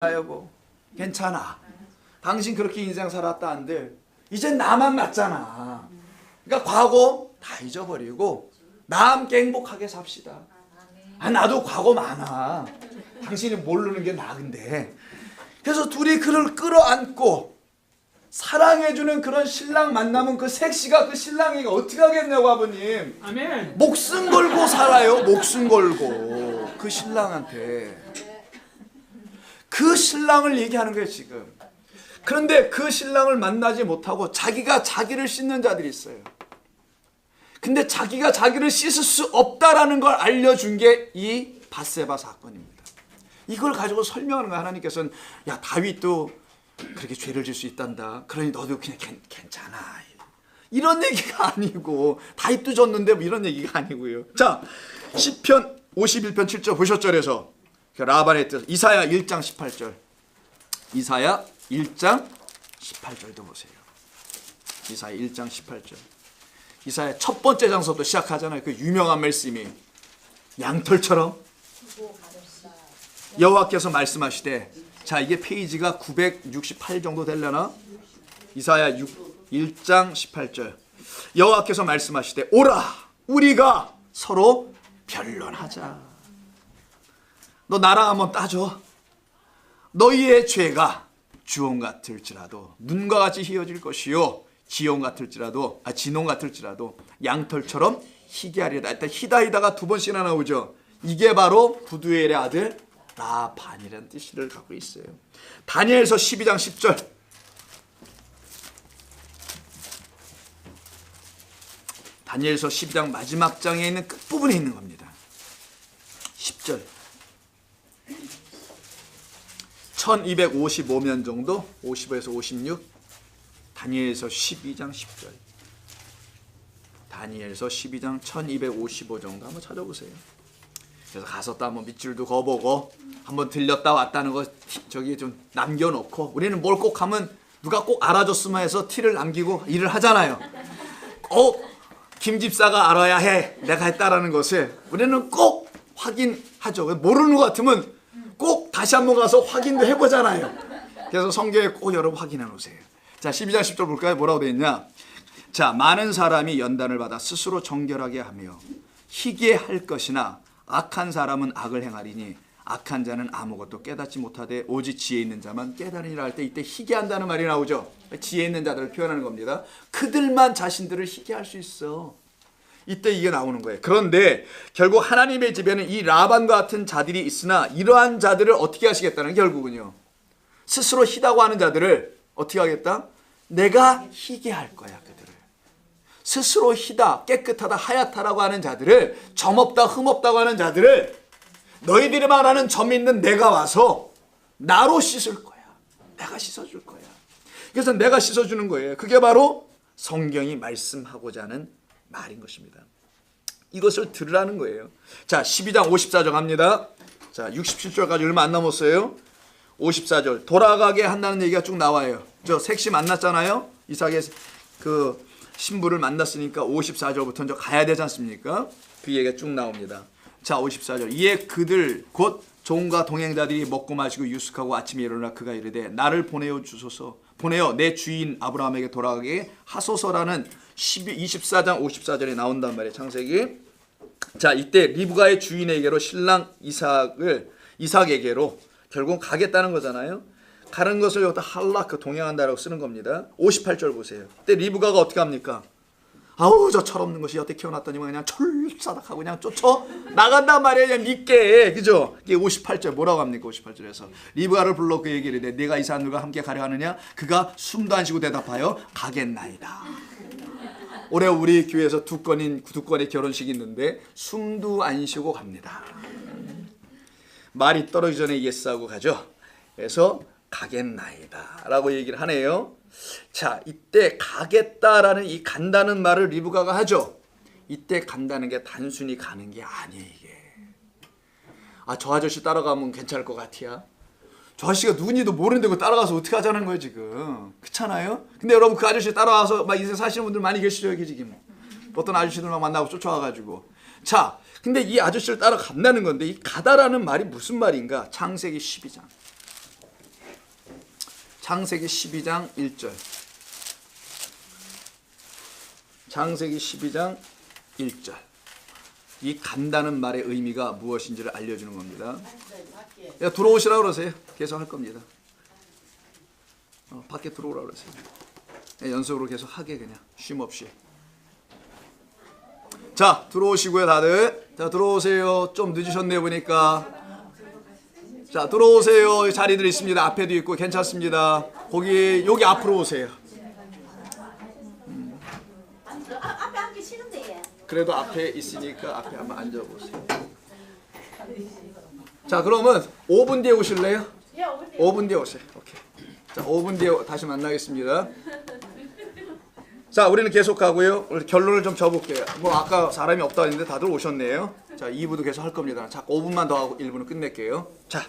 여보, 괜찮아. 당신 그렇게 인생 살았다 한들 이제 나만 맞잖아. 그러니까 과거 다 잊어버리고 나 함께 행복하게 삽시다. 나도 과거 많아. 당신이 모르는 게 나 근데. 그래서 둘이 그를 끌어안고 사랑해주는 그런 신랑 만나면 그 섹시가 그 신랑에게 어떻게 하겠냐고 아버님. 아멘. 목숨 걸고 살아요. 목숨 걸고 그 신랑한테. 그 신랑을 얘기하는 거예요 지금. 그런데 그 신랑을 만나지 못하고 자기가 자기를 씻는 자들이 있어요. 근데 자기가 자기를 씻을 수 없다라는 걸 알려준 게 이 밧세바 사건입니다. 이걸 가지고 설명하는 거예요. 하나님께서는 야 다윗도 그렇게 죄를 질 수 있단다. 그러니 너도 그냥 괜찮아. 이런 얘기가 아니고 다윗도 졌는데 뭐 이런 얘기가 아니고요. 자 시편 51편 7절 보셨죠? 그래서 라반의 뜻 이사야 1장 18절 이사야 1장 18절도 보세요. 이사야 1장 18절 이사야 첫 번째 장서부터 시작하잖아요. 그 유명한 말씀이 양털처럼 여호와께서 말씀하시되 자 이게 페이지가 968 정도 되려나? 이사야 1장 18절 여호와께서 말씀하시되 오라 우리가 서로 변론하자. 너 나랑 한번 따져. 너희의 죄가 주홍 같을지라도 눈과 같이 희어질 것이요 진홍 같을지라도 양털처럼 희게 하리라. 일단 히다히다가 두 번씩이나 나오죠. 이게 바로 부두엘의 아들 라반이라는 뜻을 갖고 있어요. 다니엘서 12장 10절 다니엘서 12장 마지막 장에 있는 끝부분에 있는 겁니다. 10절 1255년 정도 55에서 56 다니엘서 12장 10절 다니엘서 12장 1255 정도 한번 찾아보세요. 그래서 가서 또 한번 밑줄도 그어보고 한번 들렸다 왔다는 거 저기 좀 남겨놓고 우리는 뭘 꼭 하면 누가 꼭 알아줬으면 해서 티를 남기고 일을 하잖아요. 김 집사가 알아야 해 내가 했다라는 것을 우리는 꼭 확인하죠. 모르는 것 같으면 꼭 다시 한번 가서 확인도 해보잖아요. 그래서 성경에 꼭 여러분 확인해 놓으세요. 자 12장 10절 볼까요? 뭐라고 되어 있냐. 자 많은 사람이 연단을 받아 스스로 정결하게 하며 희게 할 것이나 악한 사람은 악을 행하리니 악한 자는 아무것도 깨닫지 못하되 오직 지혜 있는 자만 깨달으리라 할 때 이때 희게 한다는 말이 나오죠. 지혜 있는 자들을 표현하는 겁니다. 그들만 자신들을 희게 할 수 있어. 이때 이게 나오는 거예요. 그런데 결국 하나님의 집에는 이 라반과 같은 자들이 있으나 이러한 자들을 어떻게 하시겠다는 게 결국은요. 스스로 희다고 하는 자들을 어떻게 하겠다? 내가 희게 할 거야 그들을. 스스로 희다, 깨끗하다, 하얗다라고 하는 자들을 점없다, 흠없다고 하는 자들을 너희들이 말하는 점 있는 내가 와서 나로 씻을 거야. 내가 씻어줄 거야. 그래서 내가 씻어주는 거예요. 그게 바로 성경이 말씀하고자 하는 말인 것입니다. 이것을 들으라는 거예요. 자 12장 54절 갑니다. 자 67절까지 얼마 안 남았어요. 54절 돌아가게 한다는 얘기가 쭉 나와요. 저 섹시 만났잖아요. 이삭의 그 신부를 만났으니까 54절부터 이제 가야 되지 않습니까? 그 얘기가 쭉 나옵니다. 자 54절 이에 그들 곧 종과 동행자들이 먹고 마시고 유숙하고 아침에 일어나 그가 이르되 나를 보내어 주소서 보내어 내 주인 아브라함에게 돌아가게 하소서라는 24장 54절에 나온단 말이에요. 창세기. 자 이때 리브가의 주인에게로 신랑 이삭에게로 결국 가겠다는 거잖아요. 가는 것을 여기다 할락 동행한다라고 쓰는 겁니다. 58절 보세요. 그때 리브가가 어떻게 합니까? 아우 저 철없는 것이 여태 키워놨더니 그냥 철사닥하고 그냥 쫓아 나간단 말이에요. 그냥 믿게 그죠? 이게 58절 뭐라고 합니까? 58절에서 리브가를 불러 그 얘기를 해. 네가 이 사람들과 함께 가려 하느냐? 그가 숨도 안 쉬고 대답하여 가겠나이다. 올해 우리 교회에서 두 건의 결혼식이 있는데 숨도 안 쉬고 갑니다. 말이 떨어지기 전에 예스하고 가죠. 그래서 가겠나이다 라고 얘기를 하네요. 자 이때 가겠다라는 이 간다는 말을 리브가가 하죠. 이때 간다는 게 단순히 가는 게 아니에요. 이게 저 아저씨 따라가면 괜찮을 것 같아요. 저 아저씨가 누군지도 모르는데 그거 따라가서 어떻게 하자는 거예요 지금. 그렇잖아요. 근데 여러분 그 아저씨 따라와서 막 인생 사시는 분들 많이 계시죠. 여기 지금 어떤 아저씨들만 만나고 쫓아와가지고. 자 근데 이 아저씨를 따라간다는 건데 이 가다라는 말이 무슨 말인가. 창세기 12장 창세기 12장 1절. 창세기 12장 1절. 이 간다는 말의 의미가 무엇인지를 알려주는 겁니다. 야, 들어오시라고 그러세요. 계속 할 겁니다. 밖에 들어오라고 그러세요. 연속으로 계속 하게, 그냥 쉼 없이. 자, 들어오시고요 다들. 자, 들어오세요. 좀 늦으셨네 보니까. 자, 들어오세요. 자리들 있습니다. 앞에도 있고 괜찮습니다. 여기 앞으로 오세요. 앞에 앉기 싫은데 얘. 그래도 앞에 있으니까 앞에 한번 앉아보세요. 자, 그러면 5분 뒤에 오실래요? 예, 5분 뒤에. 5분 뒤에 오세요. 오케이. 자, 5분 뒤에 다시 만나겠습니다. 자, 우리는 계속 가고요. 오늘 결론을 좀 줘볼게요. 뭐 아까 사람이 없다 했는데 다들 오셨네요. 자, 2부도 계속 할 겁니다. 자, 5분만 더 하고 1부는 끝낼게요. 자,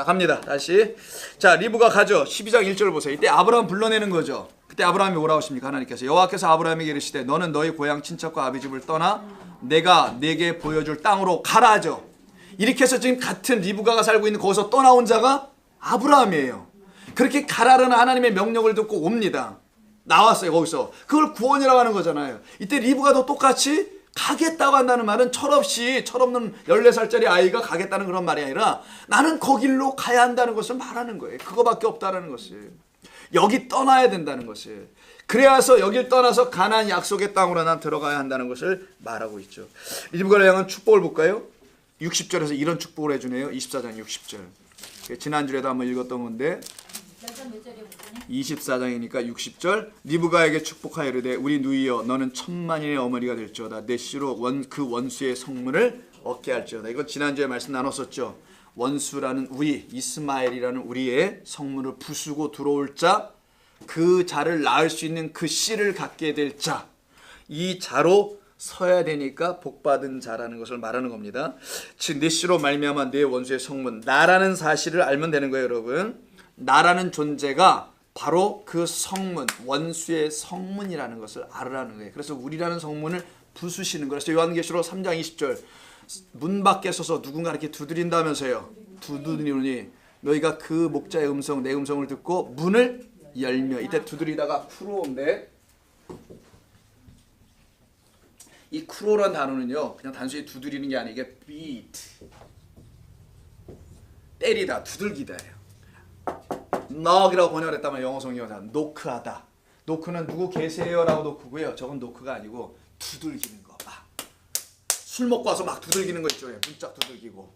갑니다. 다시. 자, 리브가 가죠. 12장 1절을 보세요. 이때 아브라함 불러내는 거죠. 그때 아브라함이 뭐라고 하십니까? 하나님께서 여호와께서 아브라함에게 이르시되 너는 너희 고향 친척과 아비 집을 떠나 내가 내게 보여줄 땅으로 가라죠. 이렇게 해서 지금 같은 리브가가 살고 있는 거기서 떠나온 자가 아브라함이에요. 그렇게 가라라는 하나님의 명령을 듣고 옵니다. 나왔어요. 거기서. 그걸 구원이라고 하는 거잖아요. 이때 리브가도 똑같이 가겠다고 한다는 말은 철없는 14살짜리 아이가 가겠다는 그런 말이 아니라 나는 거길로 가야 한다는 것을 말하는 거예요. 그거밖에 없다는 것을. 여기 떠나야 된다는 것을. 그래야서 여길 떠나서 가나안 약속의 땅으로 난 들어가야 한다는 것을 말하고 있죠. 리브가를 향한 축복을 볼까요? 60절에서 이런 축복을 해주네요. 24장 60절. 지난주에도 한번 읽었던 건데 24장이니까 60절. 리브가에게 축복하여 이르되 우리 누이여 너는 천만인의 어머니가 될지어다. 내 씨로 그 원수의 성문을 얻게 할지어다. 이거 지난주에 말씀 나눴었죠. 원수라는 우리, 이스마엘이라는 우리의 성문을 부수고 들어올 자, 그 자를 낳을 수 있는 그 씨를 갖게 될 자, 이 자로 서야 되니까 복받은 자라는 것을 말하는 겁니다. 즉 내 씨로 말미암아 내 원수의 성문, 나라는 사실을 알면 되는 거예요. 여러분, 나라는 존재가 바로 그 성문, 원수의 성문이라는 것을 알으라는 거예요. 그래서 우리라는 성문을 부수시는 거예요. 그래서 요한계시록 3장 20절 문 밖에 서서 누군가 이렇게 두드린다면서요. 두드리니 너희가 그 목자의 음성, 내 음성을 듣고 문을 열며. 이때 두드리다가 쿠로인데, 이 쿠로란 단어는요 그냥 단순히 두드리는 게 아니라 이게 beat, 때리다, 두들기다예요. knock이라고 번역을 했다면 영어 성경에서 노크하다. 노크는 누구 계세요라고 노크고요. 저건 노크가 아니고 두들기는 거. 술 먹고 와서 막 두들기는 거 있죠. 문짝 두들기고.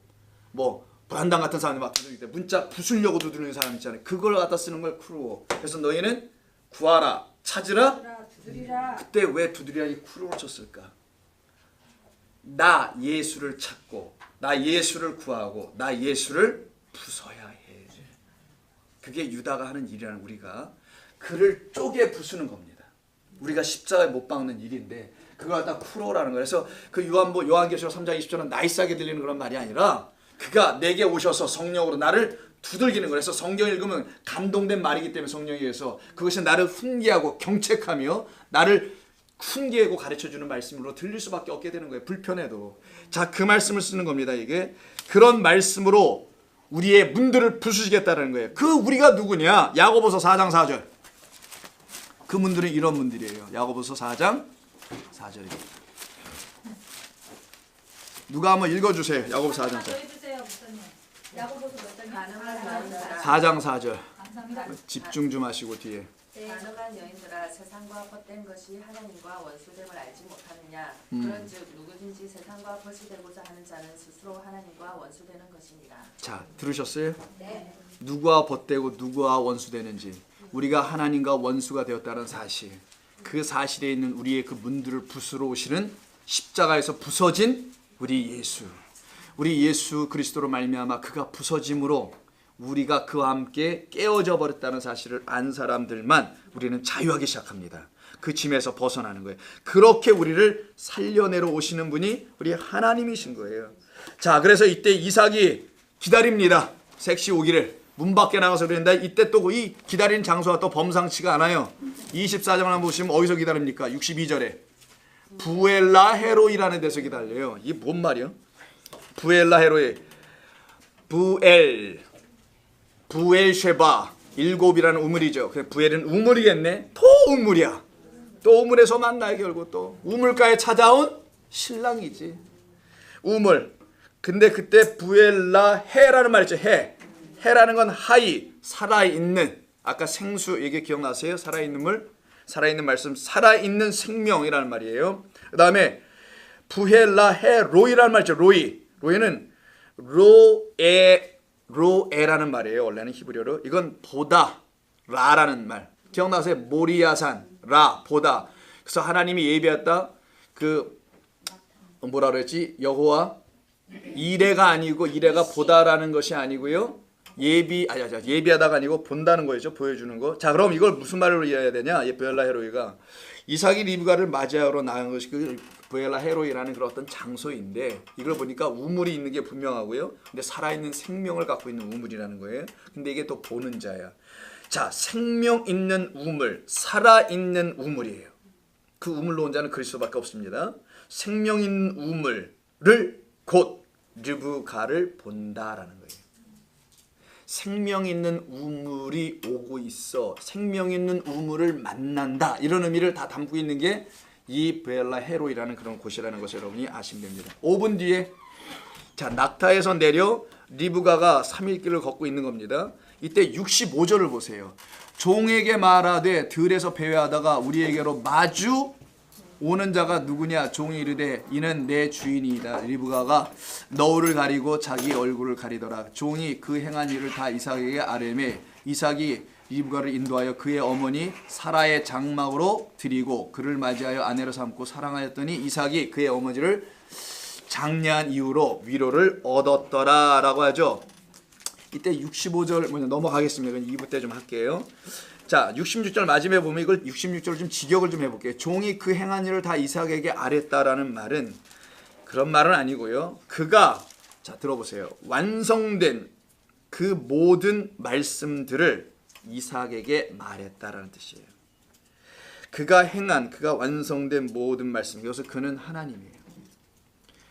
뭐 불안당 같은 사람이 막 두들길 때 문짝 부수려고 두드리는 사람 있잖아요. 그걸 갖다 쓰는 걸 쿠로. 그래서 너희는 구하라, 찾으라, 두드리라. 그때 왜 두드리라 이 쿠로를 쳤을까? 나 예수를 찾고 나 예수를 구하고 나 예수를 부숴야 해. 그게 유다가 하는 일이라는, 우리가 그를 쪼개 부수는 겁니다. 우리가 십자가에 못 박는 일인데 그걸 갖다 쿠로라는 거예요. 그래서 그 요한계시록 3장 20절은 나이스하게 들리는 그런 말이 아니라 그가 내게 오셔서 성령으로 나를 두들기는 거예요. 그래서 성경 읽으면 감동된 말이기 때문에 성령에 의해서 그것이 나를 훈계하고 경책하며 나를 훈계하고 가르쳐주는 말씀으로 들릴 수밖에 없게 되는 거예요. 불편해도. 자, 그 말씀을 쓰는 겁니다. 이게 그런 말씀으로 우리의 문들을 부수시겠다는 거예요. 그 우리가 누구냐? 야고보서 4장 4절. 그 문들은 이런 문들이에요. 야고보서 4장 4절입니다. 누가 한번 읽어주세요. 야고보서 4장 4절. 야고보서 몇 장? 4장 4절. 집중 좀 하시고 뒤에. 가늠한 여인들아, 세상과 헛된 것이 하나님과 원수됨을 알지 못하느냐. 그런즉 누구든지 세상과 벗이 되고자 하는 자는 스스로 하나님과 원수되는 것입니다. 자, 들으셨어요? 네. 누구와 벗되고 누구와 원수되는지, 우리가 하나님과 원수가 되었다는 사실, 그 사실에 있는 우리의 그 문들을 부수러 오시는 십자가에서 부서진 우리 예수 그리스도로 말미암아 그가 부서짐으로 우리가 그와 함께 깨어져 버렸다는 사실을 안 사람들만 우리는 자유하기 시작합니다. 그 짐에서 벗어나는 거예요. 그렇게 우리를 살려내러 오시는 분이 우리 하나님이신 거예요. 자, 그래서 이때 이삭이 기다립니다. 색시 오기를. 문 밖에 나가서 그랬는데 이때 또 이 기다리는 장소가 또 범상치가 않아요. 24장을 한번 보시면 어디서 기다립니까? 62절에 부엘라 헤로이라는 데서 기다려요. 이게 뭔 말이야? 부엘라 헤로이, 부엘쉐바, 일곱이라는 우물이죠. 그 부엘은 우물이겠네. 또 우물이야. 또 우물에서 만나요. 결국 또 우물가에 찾아온 신랑이지. 우물. 근데 그때 부엘라 해라는 말 있죠. 해라는 건 하이, 살아있는. 아까 생수 얘기 기억나세요? 살아있는 물, 살아있는 말씀, 살아있는 생명이라는 말이에요. 그 다음에 부엘라 해 로이라는 말 있죠. 로이는 로에라는 말이에요. 원래는 히브리어로. 이건 보다, 라라는 말. 기억나세요? 모리아산, 라, 보다. 그래서 하나님이 예비했다. 그 뭐라 그랬지? 여호와 이레가 아니고 이레가 보다라는 것이 아니고요. 예비하다가 아니고 본다는 거죠. 보여주는 거. 자, 그럼 이걸 무슨 말로 이해해야 되냐? 부엘라 헤로이가 이삭이 리브가를 맞이하러 나간 것이 그 부엘라 헤로이라는 그런 어떤 장소인데 이걸 보니까 우물이 있는 게 분명하고요. 근데 살아있는 생명을 갖고 있는 우물이라는 거예요. 근데 이게 또 보는 자야. 자, 생명 있는 우물, 살아있는 우물이에요. 그 우물로 온 자는 그리스도밖에 없습니다. 생명 있는 우물을 곧 리브가를 본다라는 거예요. 생명 있는 우물이 오고 있어. 생명 있는 우물을 만난다. 이런 의미를 다 담고 있는 게 이 부엘라 헤로이라는 그런 곳이라는 것을 여러분이 아시면 됩니다. 5분 뒤에 자, 낙타에서 내려 리브가가 3일 길을 걷고 있는 겁니다. 이때 65절을 보세요. 종에게 말하되 들에서 배회하다가 우리에게로 마주 오는 자가 누구냐? 종이 이르되 이는 내 주인이다. 리브가가 너울을 가리고 자기 얼굴을 가리더라. 종이 그 행한 일을 다 이삭에게 아뢰매 이삭이 리브가를 인도하여 그의 어머니 사라의 장막으로 드리고 그를 맞이하여 아내로 삼고 사랑하였더니 이삭이 그의 어머니를 장려한 이후로 위로를 얻었더라 라고 하죠. 이때 65절 먼저 넘어가겠습니다. 2부 때 좀 할게요. 자, 66절 마지막에 보면 이걸 66절 좀 직역을 좀 해볼게요. 종이 그 행한 일을 다 이삭에게 아뢰었다라는 말은 그런 말은 아니고요. 그가 자 들어보세요. 완성된 그 모든 말씀들을 이삭에게 말했다라는 뜻이에요. 그가 행한 그가 완성된 모든 말씀. 여기서 그는 하나님이에요.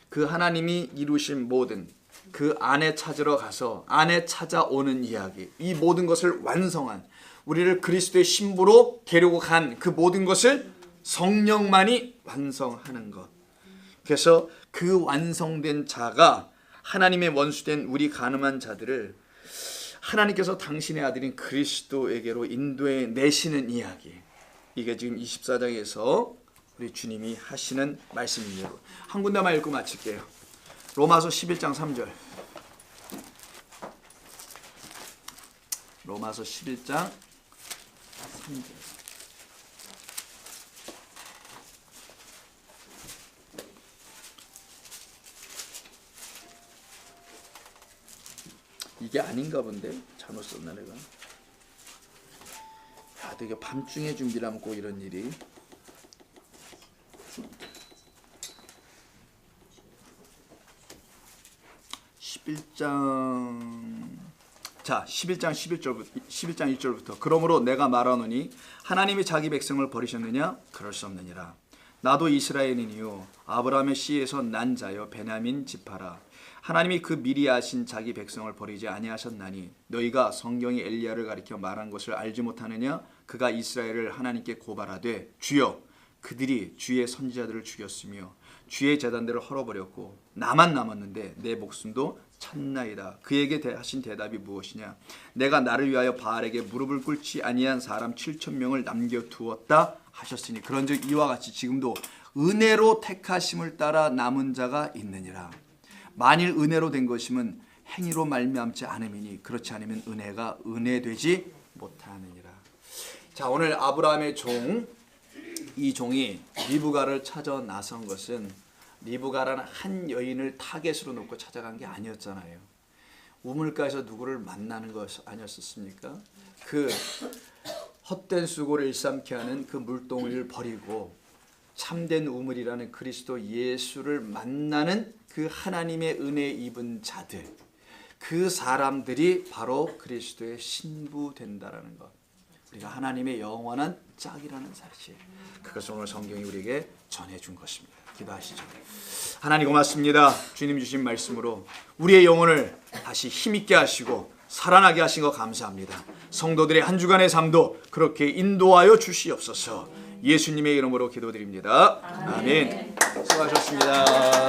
그 하나님이 이루신 모든 그 안에 찾으러 가서 안에 찾아오는 이야기. 이 모든 것을 완성한 우리를 그리스도의 신부로 데리고 간 그 모든 것을 성령만이 완성하는 것. 그래서 그 완성된 자가 하나님의 원수된 우리 간음한 자들을 하나님께서 당신의 아들인 그리스도에게로 인도해 내시는 이야기. 이게 지금 24장에서 우리 주님이 하시는 말씀이에요. 한 군데만 읽고 마칠게요. 로마서 11장 3절. 로마서 11장 3절. 이게 아닌가 본데? 잘못 썼나 내가? 야, 되게 밤중에 준비를 하면 꼭 이런 일이. 자, 11장 1절부터 그러므로 내가 말하노니 하나님이 자기 백성을 버리셨느냐? 그럴 수 없느니라. 나도 이스라엘인이요 아브라함의 씨에서 난 자여 베냐민 지파라. 하나님이 그 미리 아신 자기 백성을 버리지 아니하셨나니 너희가 성경이 엘리야를 가리켜 말한 것을 알지 못하느냐? 그가 이스라엘을 하나님께 고발하되 주여 그들이 주의 선지자들을 죽였으며 주의 제단들을 헐어버렸고 나만 남았는데 내 목숨도 찾나이다. 그에게 하신 대답이 무엇이냐? 내가 나를 위하여 바알에게 무릎을 꿇지 아니한 사람 7,000명을 남겨두었다 하셨으니 그런즉 이와 같이 지금도 은혜로 택하심을 따라 남은 자가 있느니라. 만일 은혜로 된 것이면 행위로 말미암지 않음이니 그렇지 않으면 은혜가 은혜되지 못하느니라. 자, 오늘 아브라함의 이 종이 리브가를 찾아 나선 것은 리브가라는 한 여인을 타겟으로 놓고 찾아간 게 아니었잖아요. 우물가에서 누구를 만나는 것 아니었습니까? 그 헛된 수고를 일삼게 하는 그 물동이를 버리고 참된 우물이라는 그리스도 예수를 만나는 그 하나님의 은혜 입은 자들, 그 사람들이 바로 그리스도의 신부 된다라는 것. 우리가 하나님의 영원한 짝이라는 사실, 그것을 오늘 성경이 우리에게 전해준 것입니다. 기도하시죠. 하나님 고맙습니다. 주님 주신 말씀으로 우리의 영혼을 다시 힘있게 하시고 살아나게 하신 것 감사합니다. 성도들의 한 주간의 삶도 그렇게 인도하여 주시옵소서. 예수님의 이름으로 기도드립니다. 아멘. 수고하셨습니다.